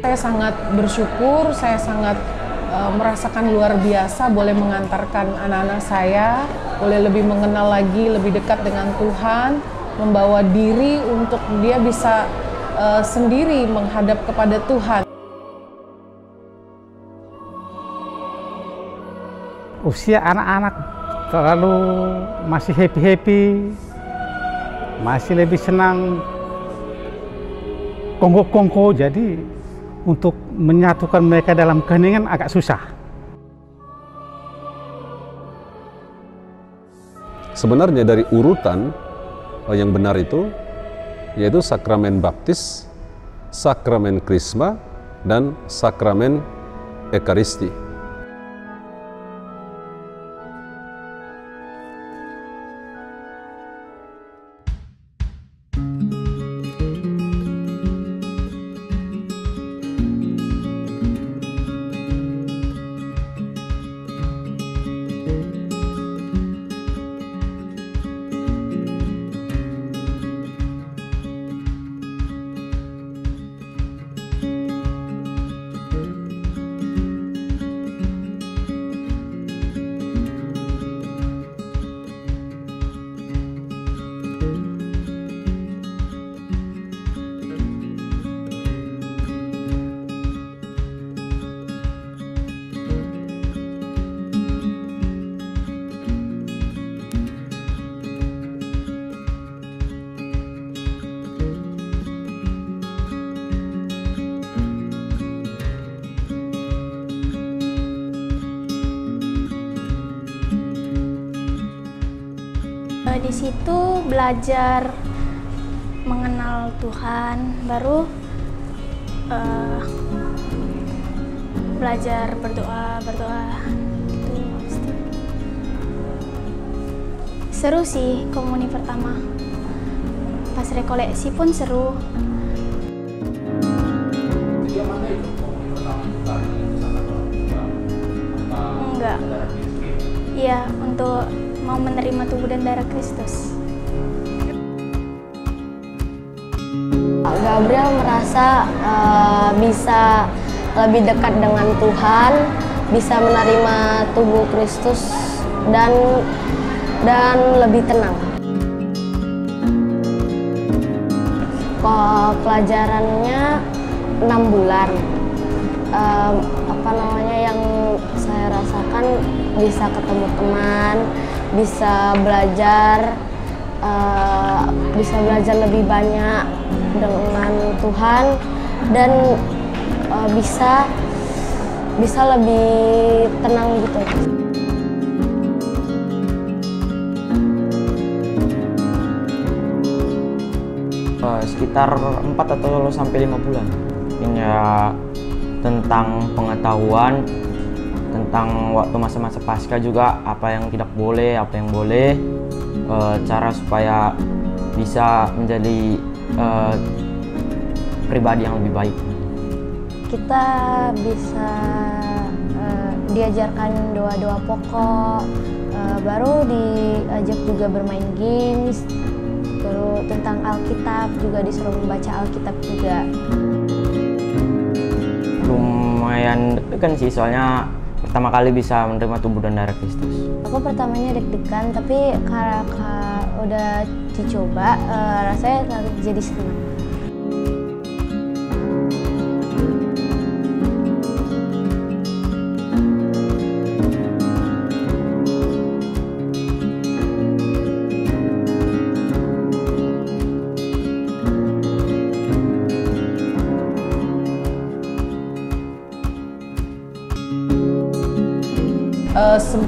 Saya sangat bersyukur, saya sangat merasakan luar biasa boleh mengantarkan anak-anak saya, boleh lebih mengenal lagi, lebih dekat dengan Tuhan, membawa diri untuk dia bisa sendiri menghadap kepada Tuhan. Usia anak-anak terlalu masih happy-happy, masih lebih senang kongko-kongko, jadi untuk menyatukan mereka dalam keheningan agak susah. Sebenarnya dari urutan yang benar itu, yaitu sakramen baptis, sakramen krisma, dan sakramen ekaristi. Di situ belajar mengenal Tuhan, baru belajar berdoa gitu. Seru sih komuni pertama, pas rekoleksi pun seru. Enggak, iya, untuk mau menerima tubuh dan darah Kristus. Gabriel merasa bisa lebih dekat dengan Tuhan, bisa menerima tubuh Kristus dan lebih tenang. Pelajarannya 6 bulan. Yang saya rasakan bisa ketemu teman, bisa belajar lebih banyak dengan Tuhan, dan bisa lebih tenang gitu. Sekitar 4 atau sampai 5 bulan. Ini ya tentang pengetahuan tentang waktu masa-masa Paskah juga, apa yang tidak boleh, apa yang boleh, cara supaya bisa menjadi pribadi yang lebih baik. Kita bisa diajarkan doa-doa pokok, baru diajak juga bermain games, baru tentang Alkitab juga disuruh membaca Alkitab juga. Lumayan deg-degan sih, soalnya pertama kali bisa menerima tubuh dan darah Kristus. Aku pertamanya deg-degan, tapi karena udah dicoba, rasanya jadi senang.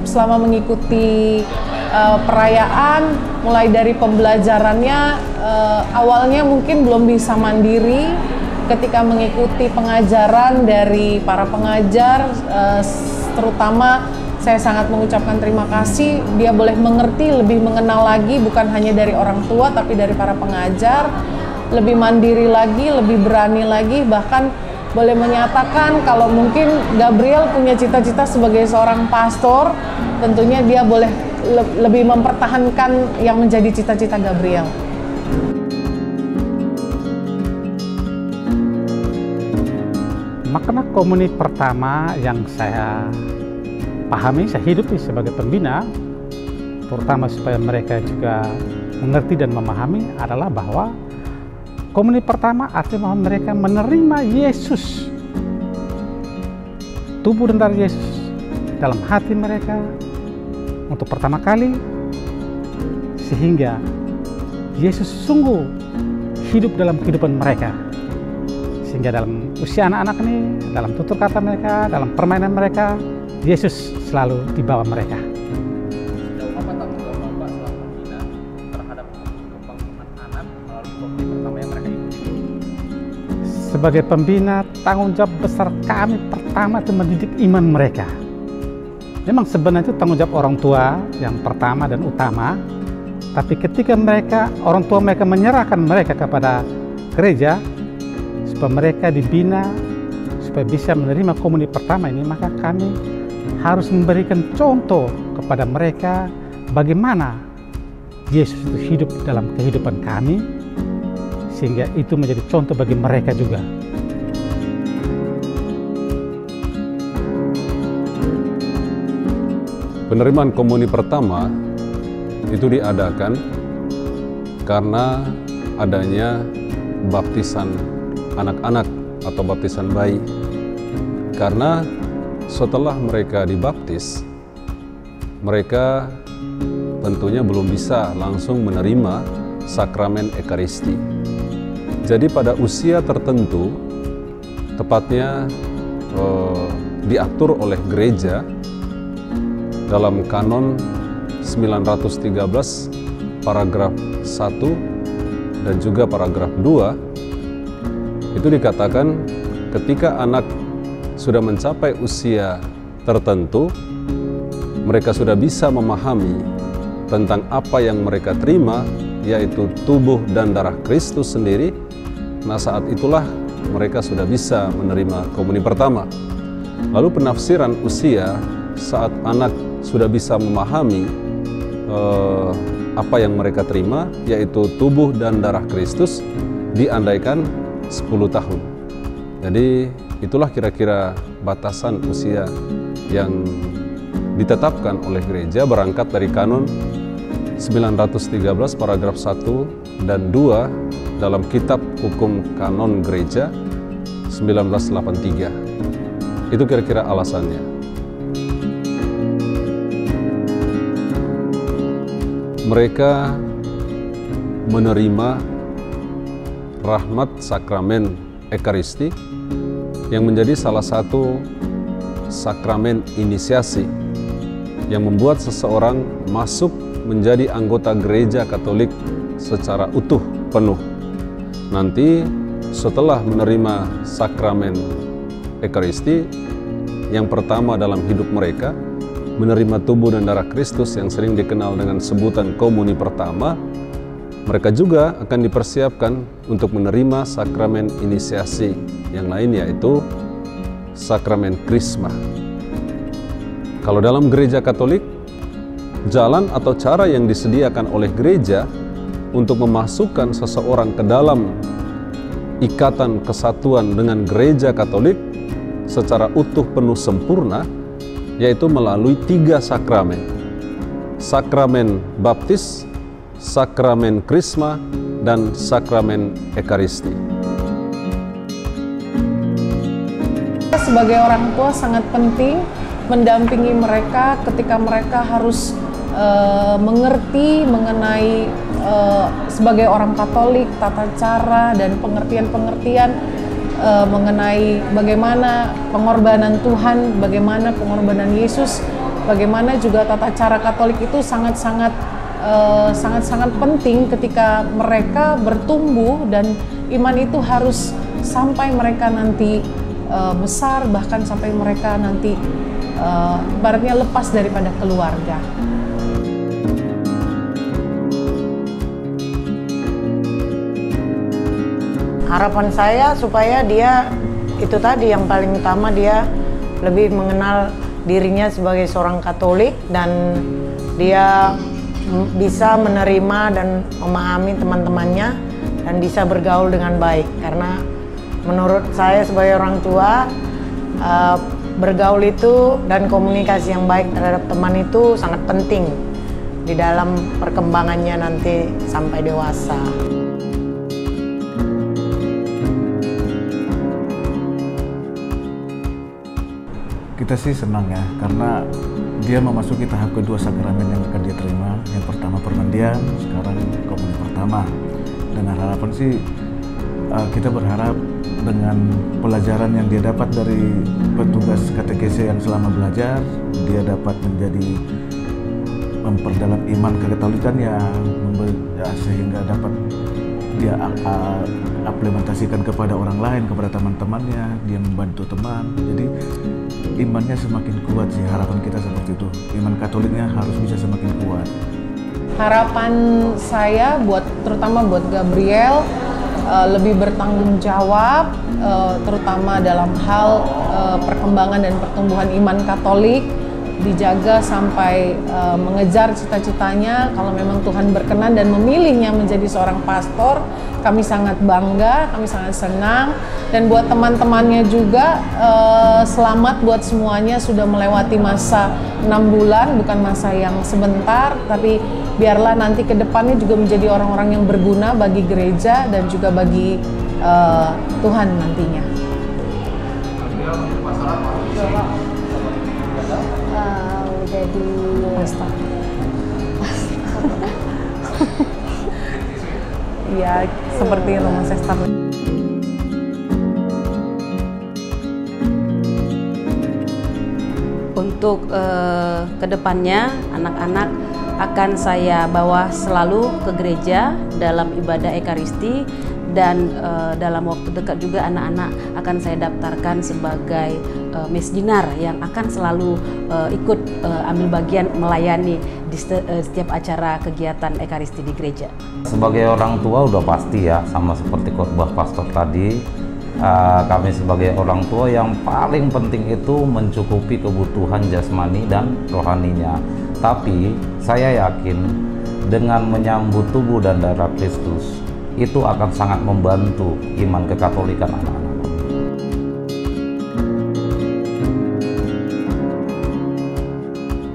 Selama mengikuti perayaan, mulai dari pembelajarannya, awalnya mungkin belum bisa mandiri. Ketika mengikuti pengajaran dari para pengajar, terutama saya sangat mengucapkan terima kasih. Dia boleh mengerti, lebih mengenal lagi, bukan hanya dari orang tua tapi dari para pengajar, lebih mandiri lagi, lebih berani lagi, bahkan boleh menyatakan kalau mungkin Gabriel punya cita-cita sebagai seorang pastor, tentunya dia boleh lebih mempertahankan yang menjadi cita-cita Gabriel. Makna komuni pertama yang saya pahami, saya hidupi sebagai pembina, terutama supaya mereka juga mengerti dan memahami, adalah bahwa komuni pertama artinya bahwa mereka menerima Yesus, tubuh dan darah Yesus dalam hati mereka untuk pertama kali, sehingga Yesus sungguh hidup dalam kehidupan mereka. Sehingga dalam usia anak-anak ini, dalam tutur kata mereka, dalam permainan mereka, Yesus selalu di bawah mereka. Sejauh apa tanggung jawab Bapak selaku pembina terhadap pembangunan anak melalui komuni pertama yang mereka ikuti? Sebagai pembina, tanggung jawab besar kami pertama itu mendidik iman mereka. Memang sebenarnya itu tanggung jawab orang tua yang pertama dan utama, tapi ketika orang tua mereka menyerahkan mereka kepada gereja, supaya mereka dibina, supaya bisa menerima komuni pertama ini, maka kami harus memberikan contoh kepada mereka bagaimana Yesus itu hidup dalam kehidupan kami, sehingga itu menjadi contoh bagi mereka juga. Penerimaan komuni pertama itu diadakan karena adanya baptisan anak-anak atau baptisan bayi. Karena setelah mereka dibaptis, mereka tentunya belum bisa langsung menerima sakramen Ekaristi. Jadi pada usia tertentu, tepatnya diatur oleh gereja dalam kanon 913 paragraf 1 dan juga paragraf 2, itu dikatakan ketika anak sudah mencapai usia tertentu, mereka sudah bisa memahami tentang apa yang mereka terima, yaitu tubuh dan darah Kristus sendiri. Nah, saat itulah mereka sudah bisa menerima komuni pertama. Lalu penafsiran usia saat anak sudah bisa memahami apa yang mereka terima, yaitu tubuh dan darah Kristus, diandaikan 10 tahun. Jadi itulah kira-kira batasan usia yang ditetapkan oleh gereja berangkat dari kanon 913 paragraf 1 dan 2 dalam kitab hukum kanon gereja 1983. Itu kira-kira alasannya. Mereka menerima rahmat sakramen Ekaristi yang menjadi salah satu sakramen inisiasi yang membuat seseorang masuk menjadi anggota gereja Katolik secara utuh, penuh. Nanti setelah menerima sakramen Ekaristi, yang pertama dalam hidup mereka, menerima tubuh dan darah Kristus yang sering dikenal dengan sebutan komuni pertama, mereka juga akan dipersiapkan untuk menerima sakramen inisiasi yang lain, yaitu sakramen Krisma. Kalau dalam gereja Katolik, jalan atau cara yang disediakan oleh gereja untuk memasukkan seseorang ke dalam ikatan kesatuan dengan gereja Katolik secara utuh, penuh, sempurna, yaitu melalui 3 sakramen. Sakramen baptis, sakramen Krisma, dan sakramen Ekaristi. Sebagai orang tua sangat penting mendampingi mereka ketika mereka harus mengerti mengenai sebagai orang Katolik tata cara dan pengertian-pengertian mengenai bagaimana pengorbanan Tuhan, bagaimana pengorbanan Yesus, bagaimana juga tata cara Katolik itu sangat-sangat penting ketika mereka bertumbuh, dan iman itu harus sampai mereka nanti besar, bahkan sampai mereka nanti ibaratnya lepas daripada keluarga. Harapan saya supaya dia itu tadi yang paling utama, dia lebih mengenal dirinya sebagai seorang Katolik dan dia bisa menerima dan memahami teman-temannya dan bisa bergaul dengan baik, karena menurut saya sebagai orang tua, bergaul itu dan komunikasi yang baik terhadap teman itu sangat penting di dalam perkembangannya nanti sampai dewasa. Kita sih senang ya, karena dia memasuki tahap kedua sakramen yang akan dia terima. Yang pertama permandian, sekarang komuni pertama. Dan harapan sih kita berharap dengan pelajaran yang dia dapat dari petugas katekese yang selama belajar, dia dapat menjadi memperdalam iman kekatolikannya, sehingga dapat dia implementasikan kepada orang lain, kepada teman-temannya, dia membantu teman. Jadi imannya semakin kuat sih, harapan kita seperti itu. Iman Katoliknya harus bisa semakin kuat. Harapan saya terutama buat Gabriel, lebih bertanggung jawab, terutama dalam hal perkembangan dan pertumbuhan iman Katolik, dijaga sampai mengejar cita-citanya. Kalau memang Tuhan berkenan dan memilihnya menjadi seorang pastor, kami sangat bangga, kami sangat senang. Dan buat teman-temannya juga, selamat buat semuanya, sudah melewati masa 6 bulan, bukan masa yang sebentar, tapi biarlah nanti ke depannya juga menjadi orang-orang yang berguna bagi gereja dan juga bagi Tuhan nantinya. Jadi pastor. Iya, seperti Romo Sester. Untuk kedepannya, anak-anak akan saya bawa selalu ke gereja dalam ibadah Ekaristi, dan dalam waktu dekat juga anak-anak akan saya daftarkan sebagai misdinar yang akan selalu ikut ambil bagian melayani di setiap acara kegiatan Ekaristi di gereja. Sebagai orang tua udah pasti ya, sama seperti khotbah pastor tadi, kami sebagai orang tua yang paling penting itu mencukupi kebutuhan jasmani dan rohaninya. Tapi saya yakin dengan menyambut tubuh dan darah Kristus itu akan sangat membantu iman kekatolikan anak-anak.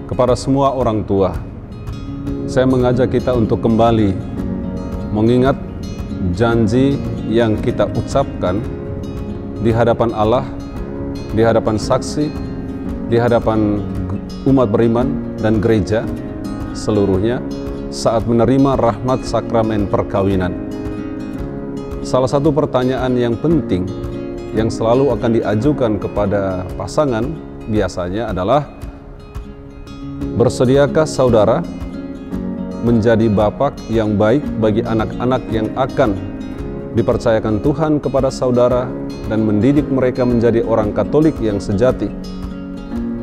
Kepada semua orang tua, saya mengajak kita untuk kembali mengingat janji yang kita ucapkan di hadapan Allah, di hadapan saksi, di hadapan umat beriman dan gereja seluruhnya saat menerima rahmat sakramen perkawinan. Salah satu pertanyaan yang penting yang selalu akan diajukan kepada pasangan biasanya adalah, bersediakah saudara menjadi bapak yang baik bagi anak-anak yang akan dipercayakan Tuhan kepada saudara dan mendidik mereka menjadi orang Katolik yang sejati?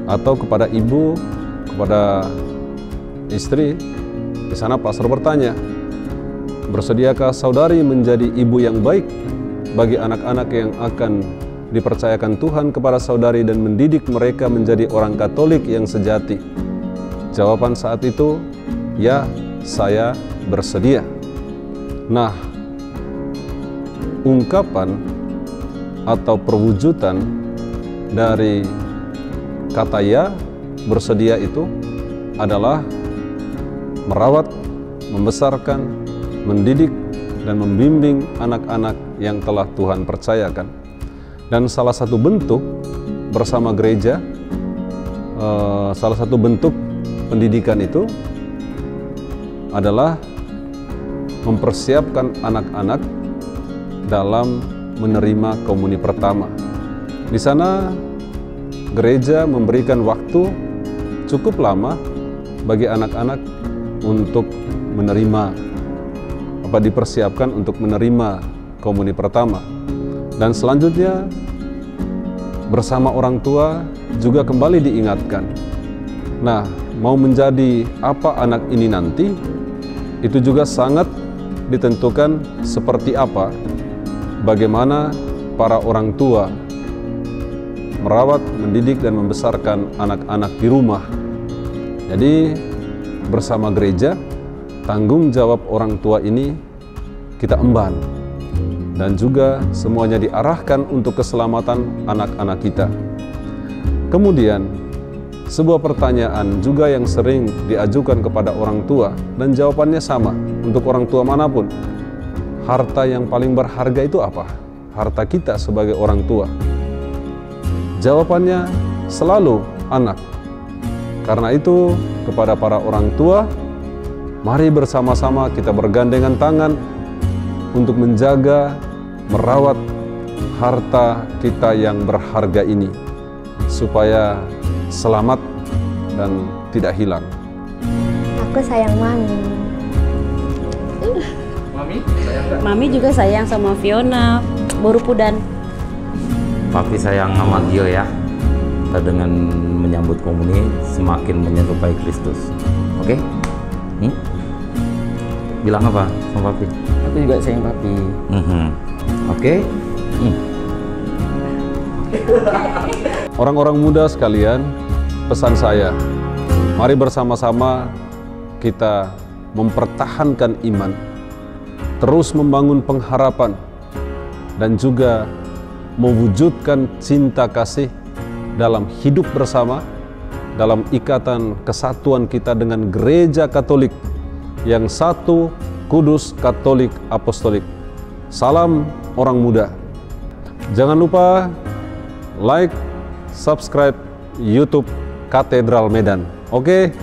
Atau kepada ibu, kepada istri, di sana pastor bertanya, bersediakah saudari menjadi ibu yang baik bagi anak-anak yang akan dipercayakan Tuhan kepada saudari dan mendidik mereka menjadi orang Katolik yang sejati? Jawaban saat itu, ya, saya bersedia. Nah, ungkapan atau perwujudan dari kata ya, bersedia itu adalah merawat, membesarkan, mendidik, dan membimbing anak-anak yang telah Tuhan percayakan. Dan salah satu bentuk bersama gereja, salah satu bentuk pendidikan itu adalah mempersiapkan anak-anak dalam menerima komuni pertama. Di sana gereja memberikan waktu cukup lama bagi anak-anak untuk menerima, dipersiapkan untuk menerima komuni pertama. Dan selanjutnya bersama orang tua juga kembali diingatkan. Nah, mau menjadi apa anak ini nanti, itu juga sangat ditentukan seperti apa, bagaimana para orang tua merawat, mendidik, dan membesarkan anak-anak di rumah. Jadi bersama gereja, tanggung jawab orang tua ini kita emban dan juga semuanya diarahkan untuk keselamatan anak-anak kita. Kemudian, sebuah pertanyaan juga yang sering diajukan kepada orang tua dan jawabannya sama untuk orang tua manapun. Harta yang paling berharga itu apa? Harta kita sebagai orang tua. Jawabannya selalu anak. Karena itu, kepada para orang tua, mari bersama-sama kita bergandengan tangan untuk menjaga, merawat harta kita yang berharga ini, supaya selamat dan tidak hilang. Aku sayang Mami. Mami, sayang nggak? Mami juga sayang sama Fiona, Borupu dan Papi sayang sama Gio ya. Kita dengan menyambut komuni semakin menyerupai Kristus. Oke? Bilang apa sama Papi? Aku juga sayang Papi. Oke? Orang-orang muda sekalian, pesan saya, mari bersama-sama kita mempertahankan iman, terus membangun pengharapan, dan juga mewujudkan cinta kasih dalam hidup bersama, dalam ikatan kesatuan kita dengan Gereja Katolik yang satu, kudus, katolik, apostolik. Salam orang muda. Jangan lupa like, subscribe YouTube Katedral Medan. Oke?